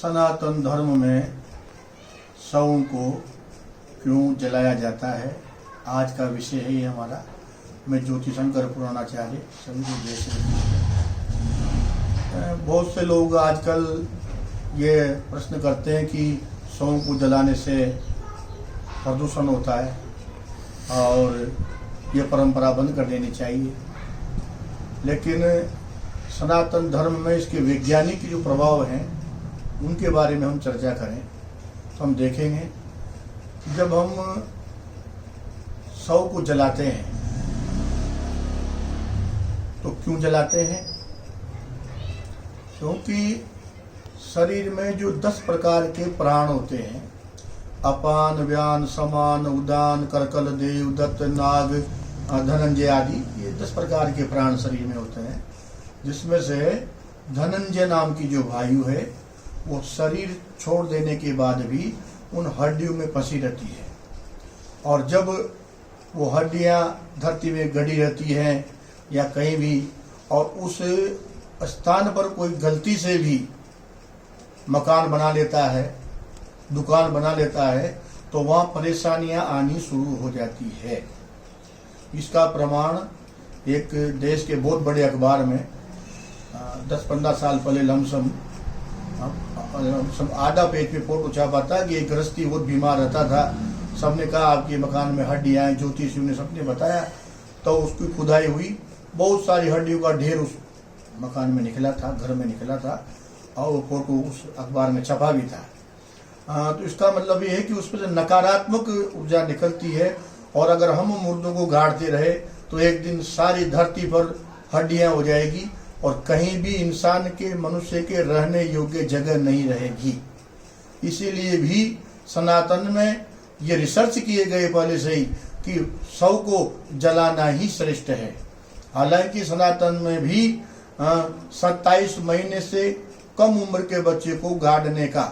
सनातन धर्म में शवों को क्यों जलाया जाता है, आज का विषय है ये हमारा। मैं ज्योतिशंकर पुराणाचार्य सभी को जय श्री कृष्ण। बहुत से लोग आजकल ये प्रश्न करते हैं कि शवों को जलाने से प्रदूषण होता है और ये परंपरा बंद कर देनी चाहिए। लेकिन सनातन धर्म में इसके वैज्ञानिक जो प्रभाव हैं उनके बारे में हम चर्चा करें तो हम देखेंगे कि जब हम शव को जलाते हैं तो क्यों जलाते हैं, क्योंकि शरीर में जो 10 प्रकार के प्राण होते हैं, अपान व्यान समान उदान कर्कल देव दत्त नाग धनंजय आदि, ये 10 प्रकार के प्राण शरीर में होते हैं, जिसमें से धनंजय नाम की जो वायु है वो शरीर छोड़ देने के बाद भी उन हड्डियों में फंसी रहती है। और जब वो हड्डियां धरती में गड़ी रहती हैं या कहीं भी, और उस स्थान पर कोई गलती से भी मकान बना लेता है, दुकान बना लेता है, तो वहाँ परेशानियां आनी शुरू हो जाती है। इसका प्रमाण एक देश के बहुत बड़े अखबार में 10-15 साल पहले लमसम आधा पेज पे फोटो छापा था कि एक गृहस्थी बहुत बीमार रहता था। सबने कहा आपके मकान में हड्डियां हैं, ज्योतिषियों ने सबने बताया, तो उसकी खुदाई हुई, बहुत सारी हड्डियों का ढेर उस मकान में निकला था, घर में निकला था, और वो फोटो उस अखबार में छपा भी था। तो इसका मतलब ये है कि उसमें से नकारात्मक ऊर्जा निकलती है, और अगर हम मुर्दों को गाड़ते रहे तो एक दिन सारी धरती पर हड्डियां हो जाएगी और कहीं भी इंसान के, मनुष्य के रहने योग्य जगह नहीं रहेगी। इसीलिए भी सनातन में ये रिसर्च किए गए पहले से ही कि शव को जलाना ही श्रेष्ठ है। हालांकि सनातन में भी 27 महीने से कम उम्र के बच्चे को गाड़ने का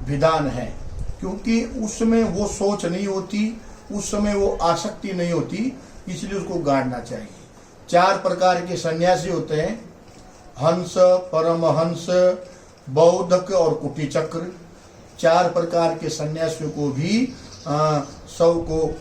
विधान है, क्योंकि उसमें वो सोच नहीं होती, उस समय वो आसक्ति नहीं होती, इसलिए उसको गाड़ना चाहिए। 4 प्रकार के सन्यासी होते हैं, हंस, परमहंस, बौद्धक और कुटी चक्र। 4 प्रकार के सन्यासियों को भी शव को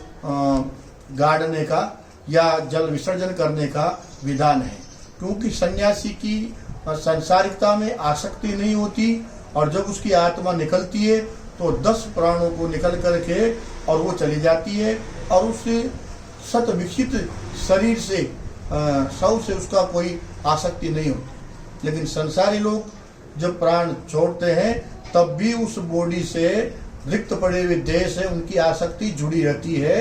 गाड़ने का या जल विसर्जन करने का विधान है, क्योंकि सन्यासी की सांसारिकता में आसक्ति नहीं होती, और जब उसकी आत्मा निकलती है तो 10 प्राणों को निकल करके और वो चली जाती है, और उस सत विकसित शरीर से, शव से उसका कोई आसक्ति नहीं होती। लेकिन संसारी लोग जब प्राण छोड़ते हैं तब भी उस बॉडी से, रिक्त पड़े हुए देह से उनकी आसक्ति जुड़ी रहती है।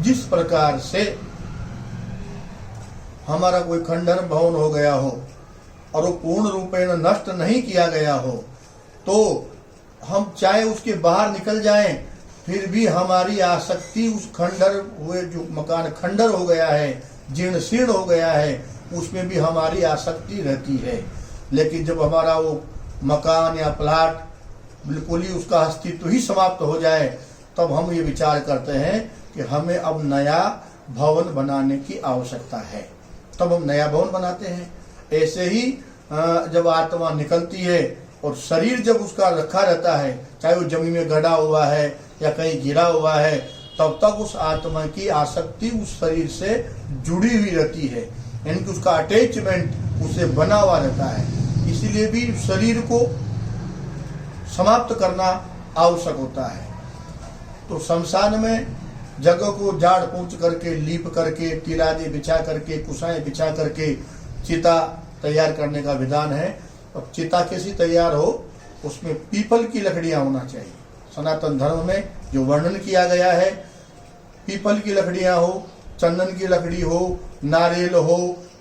जिस प्रकार से हमारा कोई खंडहर भवन हो गया हो और वो पूर्ण रूपेण नष्ट नहीं किया गया हो, तो हम चाहे उसके बाहर निकल जाएं, फिर भी हमारी आसक्ति उस खंडर हुए, जो मकान खंडर हो गया है, जीर्ण शीर्ण हो गया है, उसमें भी हमारी आसक्ति रहती है। लेकिन जब हमारा वो मकान या प्लाट बिल्कुल ही उसका अस्तित्व ही समाप्त हो जाए, तब हम ये विचार करते हैं कि हमें अब नया भवन बनाने की आवश्यकता है, तब हम नया भवन बनाते हैं। ऐसे ही जब आत्मा निकलती है और शरीर जब उसका रखा रहता है, चाहे वो जमीन में गड़ा हुआ है या कहीं गिरा हुआ है, तब तक उस आत्मा की आसक्ति उस शरीर से जुड़ी हुई रहती है, यानी कि उसका अटैचमेंट उससे बना हुआ रहता है। इसीलिए भी शरीर को समाप्त करना आवश्यक होता है। तो शमशान में जगह को झाड़ पूछ करके, लीप करके, तिलादी बिछा करके, कुशाएं बिछा करके चिता तैयार करने का विधान है। अब चिता कैसी तैयार हो, उसमें पीपल की लकड़ियां होना चाहिए। सनातन धर्म में जो वर्णन किया गया है, पीपल की लकड़ियां हो, चंदन की लकड़ी हो, नारियल हो,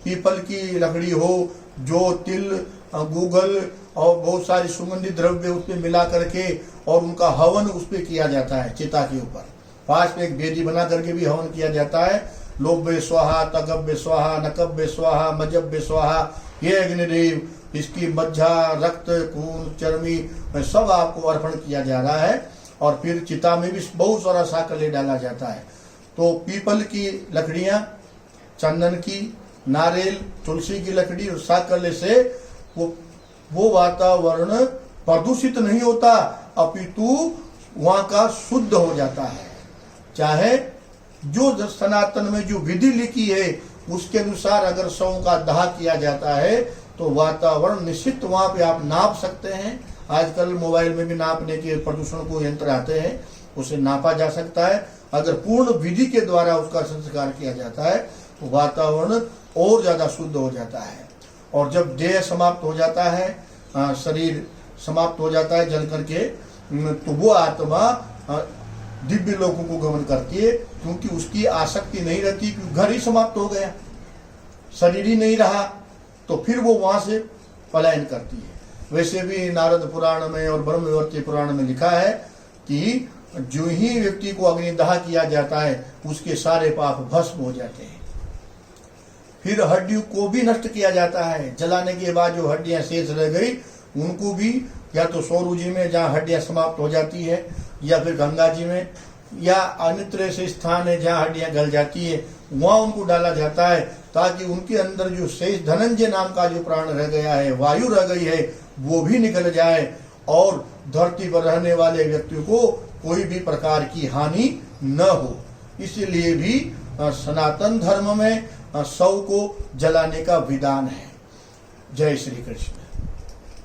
पीपल की लकड़ी हो, जो तिल, गूगल और बहुत सारी सुगंधित द्रव्य उसमें मिला करके, और उनका हवन उस पर किया जाता है चिता के ऊपर। पास में एक बेदी बना करके भी हवन किया जाता है। लोभ्य स्वाहा, तगभ्य स्वाहा, नकभ्य स्वाहा, मजभ्य स्वाहा, ये अग्निदेव, इसकी मज्जा, रक्त, खून, चर्मी सब आपको अर्पण किया जा रहा है। और फिर चिता में भी बहुत सारा साकले डाला जाता है। तो पीपल की लकड़ियां, चंदन की, नारियल, तुलसी की लकड़ी और साकले से वो वातावरण प्रदूषित नहीं होता, अपितु वहां का शुद्ध हो जाता है। चाहे जो सनातन में जो विधि लिखी है उसके अनुसार अगर शवों का दाह किया जाता है तो वातावरण निश्चित वहां पे आप नाप सकते हैं। आजकल मोबाइल में भी नापने के प्रदूषण को यंत्र आते हैं, उसे नापा जा सकता है। अगर पूर्ण विधि के द्वारा उसका संस्कार किया जाता है तो वातावरण और ज्यादा शुद्ध हो जाता है। और जब देह समाप्त हो जाता है, शरीर समाप्त हो जाता है जल करके, तो वो आत्मा दिव्य लोगों को गमन करती है, क्योंकि उसकी आसक्ति नहीं रहती, क्योंकि घर ही समाप्त हो गया, शरीर ही नहीं रहा, तो फिर वो वहां से पलायन करती है। वैसे भी नारद पुराण में और ब्रह्मवर्ती पुराण में लिखा है कि जो ही व्यक्ति को अग्निदाह किया जाता है उसके सारे पाप भस्म हो जाते हैं। फिर हड्डियों को भी नष्ट किया जाता है। जलाने के बाद जो हड्डियां शेष रह गई उनको भी या तो सौरू जी में जहाँ हड्डियां समाप्त हो जाती है, या फिर गंगा जी में, या अन्यत्र ऐसे स्थान है जहाँ हड्डियां गल जाती है, वहां उनको डाला जाता है, ताकि उनके अंदर जो शेष धनंजय नाम का जो प्राण रह गया है, वायु रह गई है, वो भी निकल जाए और धरती पर रहने वाले व्यक्ति को कोई भी प्रकार की हानि न हो। इसलिए भी सनातन धर्म में शव को जलाने का विधान है। जय श्री कृष्ण।